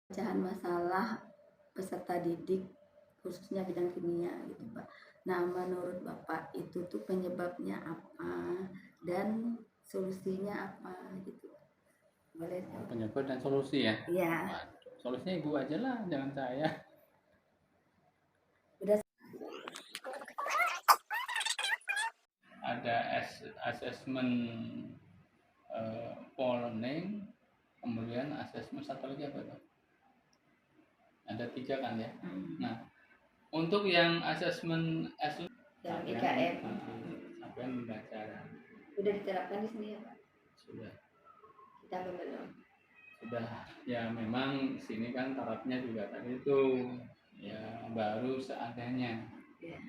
Pecahan masalah peserta didik khususnya bidang kimia gitu Pak. Nah menurut Bapak itu tuh penyebabnya apa dan solusinya apa gitu? Boleh tahu? Penyebab dan solusi ya? Iya. Waduh, solusinya ibu aja lah, jangan saya. Udah. Ada asesmen learning, kemudian asesmen satu lagi apa tuh? Ada 3 kan ya. Nah, untuk yang asesmen Yang IKM sampai pembelajaran udah diterapkan di sini ya Pak? sudah. Kita belum. Sudah ya, memang sini kan tarafnya juga tadi itu ya baru seadanya. Ya.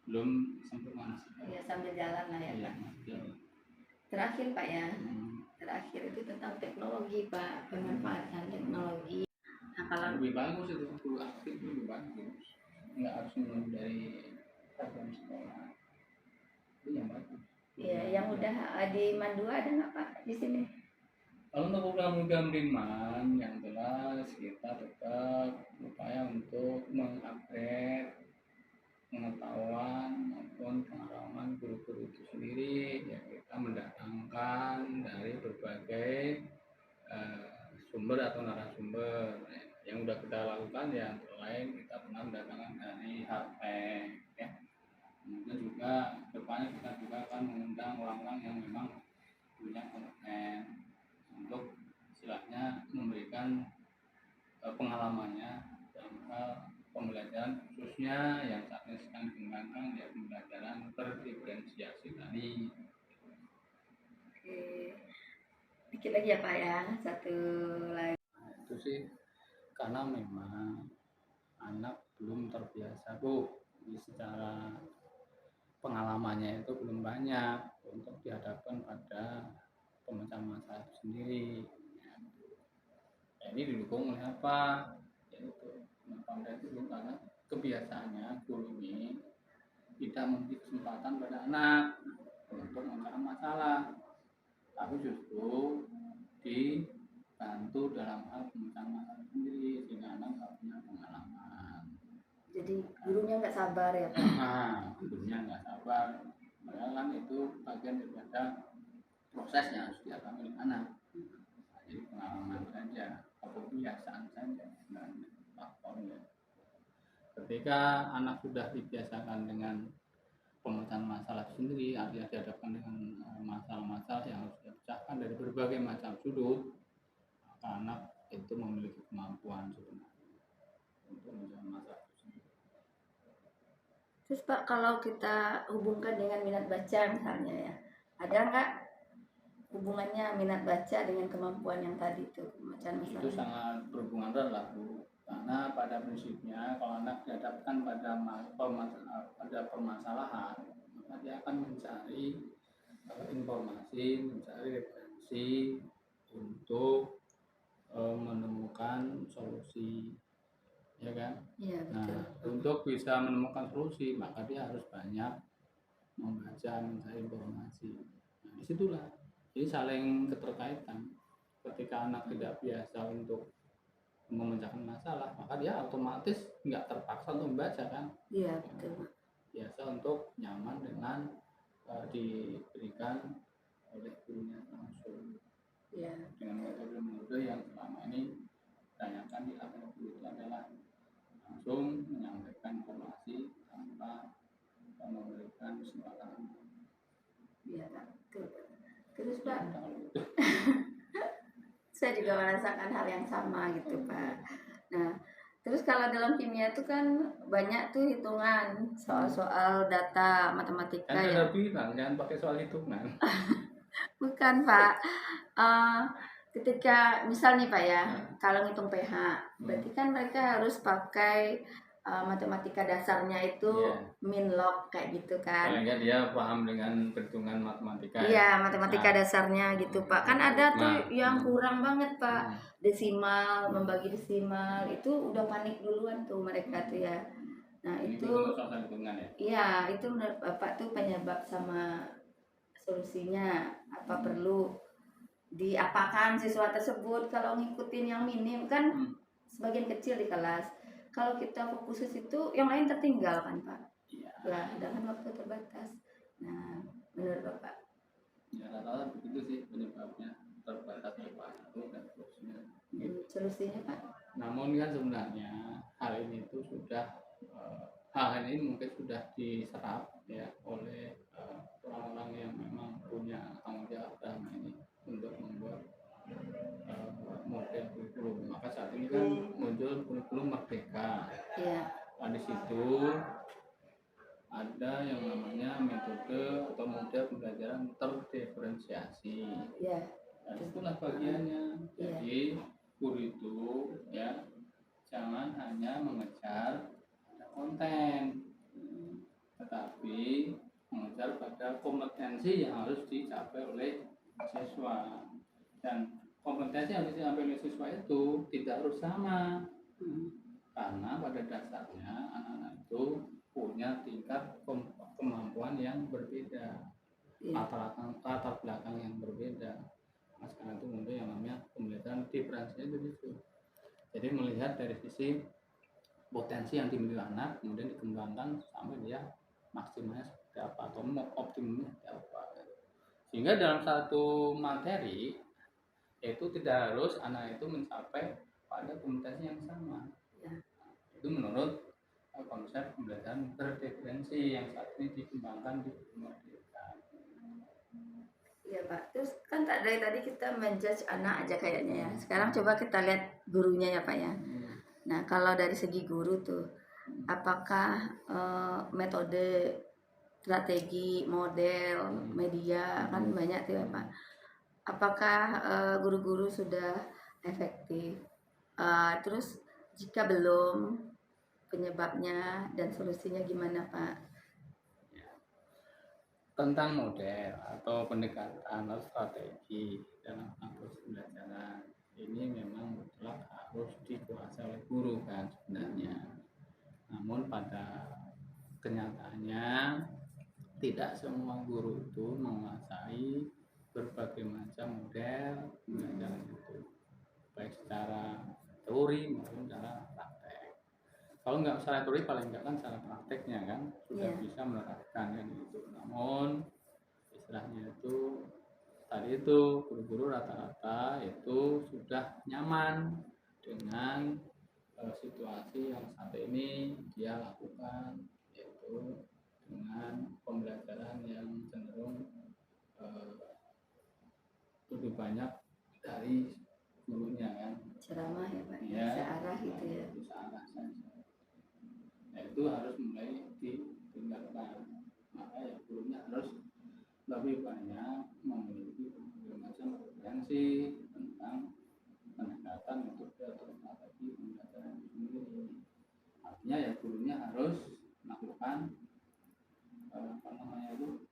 Belum sempurna. Ya sambil jalan lah ya Pak. Terakhir Pak ya. Terakhir itu tentang teknologi Pak, pemanfaatan teknologi. Nah kalau lebih bagus itu aktif lebih bagus, nggak harus menunggu dari program sekolah, itu yang bagus. ya yang udah di Mandua ada nggak Pak di sini? Kalau untuk program-program Riman yang jelas kita tetap berupaya untuk mengupgrade pengetahuan maupun pengalaman guru-guru itu sendiri, ya kita mendatangkan dari berbagai sumber atau narasumber yang udah kita lakukan. Ya antara lain kita pernah mendatangkan dari HP ya, kemudian juga depannya kita juga akan mengundang orang-orang yang memang punya kompeten untuk istilahnya memberikan pengalamannya dalam hal pembelajaran khususnya yang saat ini sedang dikembangkan, ya pembelajaran terdiferensiasi tadi. Oke, dikit lagi ya Pak ya, satu lagi. Nah, itu sih karena memang anak belum terbiasa Bu, secara pengalamannya itu belum banyak untuk dihadapkan pada pemecahan masalah itu sendiri. Ya, ini didukung oleh apa? Yaitu pendidikan itu karena kebiasaannya guru ini tidak memberi kesempatan pada anak untuk memecahkan masalah, tapi justru dibantu dalam hal pemecahan masalah sendiri sehingga anak nggak punya pengalaman. Jadi gurunya nggak sabar ya Pak? Nah, gurunya nggak sabar, padahal kan itu bagian daripada proses yang harus dialami oleh anak. Jadi pengalaman saja, kebiasaan saja sebenarnya faktornya. Ketika anak sudah dibiasakan dengan pemecahan masalah sendiri, artinya dihadapkan dengan masalah-masalah yang harus dipecahkan dari berbagai macam sudut, maka anak itu memiliki kemampuan sebenarnya untuk menjawab masalah itu sendiri. Terus Pak, kalau kita hubungkan dengan minat baca misalnya ya, ada nggak hubungannya minat baca dengan kemampuan yang tadi itu pemecahan masalah? Itu sangat berhubungan erat Bu, karena pada prinsipnya kalau anak dihadapkan pada permasalahan, maka dia akan mencari informasi, mencari referensi untuk menemukan solusi, ya kan? Iya betul. Nah, untuk bisa menemukan solusi maka dia harus banyak membaca, mencari informasi. Nah, disitulah jadi saling keterkaitan. Ketika anak tidak biasa untuk memecahkan masalah, maka dia otomatis nggak terpaksa untuk membaca kan? Iya betul. Biasa untuk nyaman dengan diberikan oleh gurunya langsung. Iya. Dengan metode-metode yang selama ini ditanyakan di APK itu adalah langsung menyampaikan informasi tanpa memberikan kesempatan. Iya betul. Terus Pak, saya juga merasakan hal yang sama gitu Pak. Nah, terus kalau dalam kimia itu kan banyak tuh hitungan, soal-soal data matematika kan ya. ada bilang jangan pakai soal hitungan. Bukan Pak, ketika misalnya Pak ya, kalau ngitung pH, berarti kan mereka harus pakai matematika dasarnya itu min log kayak gitu kan. Paling nggak dia paham dengan perhitungan matematika. Iya, matematika dasarnya gitu Pak. Kan ada tuh yang kurang banget Pak. Desimal, membagi desimal itu udah panik duluan tuh mereka tuh ya. Nah itu, iya itu menurut Bapak tuh penyebab sama solusinya apa perlu diapakan siswa tersebut. Kalau ngikutin yang minim kan sebagian kecil di kelas. Kalau kita fokus ke situ, yang lain tertinggal kan Pak. Iya. Ya, dengan waktu terbatas. Nah, menurut Bapak? Ya rata-rata begitu sih penyebabnya, terbatasnya waktu dan seterusnya. Solusinya Pak? Namun kan sebenarnya hal ini itu sudah hal ini mungkin sudah diserap ya oleh orang-orang yang memang punya tanggung jawab dalam ini untuk membuat model kurikulum. Maka saat ini kan muncul kurikulum merdeka. Iya. Nah, di situ ada yang namanya metode atau model pembelajaran terdiferensiasi. Iya. Dan itulah bagiannya. Jadi guru itu ya jangan hanya mengejar konten, tetapi mengejar pada kompetensi yang harus dicapai oleh siswa. Dan kompetensi yang harus dicapai oleh siswa itu tidak harus sama, karena pada dasarnya anak-anak itu punya tingkat kemampuan yang berbeda, latar belakang yang berbeda. Nah, sekarang itu muncul yang namanya pembelajaran diferensiasi itu. Jadi melihat dari sisi potensi yang dimiliki anak, kemudian dikembangkan sampai dia maksimalnya seperti apa atau optimumnya seperti apa. Sehingga dalam satu materi itu tidak harus anak itu mencapai pada kompetensi yang sama. Itu menurut konsep pembelajaran berdiferensi yang saat ini dikembangkan di pendidikan. Iya Pak, terus kan dari tadi kita menjudge anak aja kayaknya ya. Sekarang coba kita lihat gurunya ya Pak ya. Nah kalau dari segi guru tuh, apakah metode, strategi, model, media kan banyak tuh ya Pak. Apakah guru-guru sudah efektif? Terus jika belum, penyebabnya dan solusinya gimana Pak? Tentang model atau pendekatan atau strategi dalam kampus pembelajaran ini memang mutlak harus dikuasai oleh guru kan sebenarnya. Namun pada kenyataannya tidak semua guru itu menguasai berbagai macam model pembelajaran itu, baik secara teori maupun secara praktek. Kalau nggak secara teori paling nggak kan secara prakteknya kan sudah bisa menerapkan kan itu. Namun istilahnya itu tadi itu guru-guru rata-rata itu sudah nyaman dengan situasi yang saat ini dia lakukan, yaitu dengan pembelajaran yang cenderung lebih banyak dari gurunya kan, ceramah ya Pak, ya, searah gitu ya. Searah saja. Nah, itu harus mulai ditingkatkan. Maka ya gurunya harus lebih banyak memiliki berbagai macam referensi tentang pendekatan metode atau strategi pembelajaran itu sendiri. Artinya ya gurunya harus melakukan apa namanya itu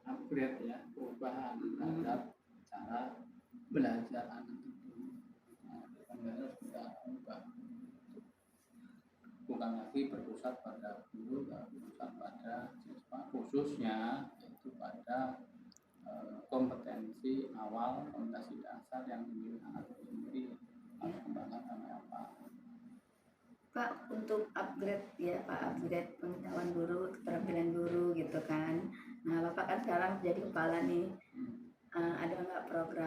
upgrade ya, perubahan terhadap cara belajar anak itu. Nah, harus kita ubah, bukan lagi berpusat pada guru, tapi berpusat pada siswa, khususnya yaitu pada kompetensi awal, kompetensi dasar yang dimiliki anak itu sendiri harus kembangkan sampai apa. Pak, untuk upgrade ya Pak, upgrade pengetahuan guru, keterampilan guru gitu kan. Nah Bapak kan sekarang jadi kepala nih, ada nggak program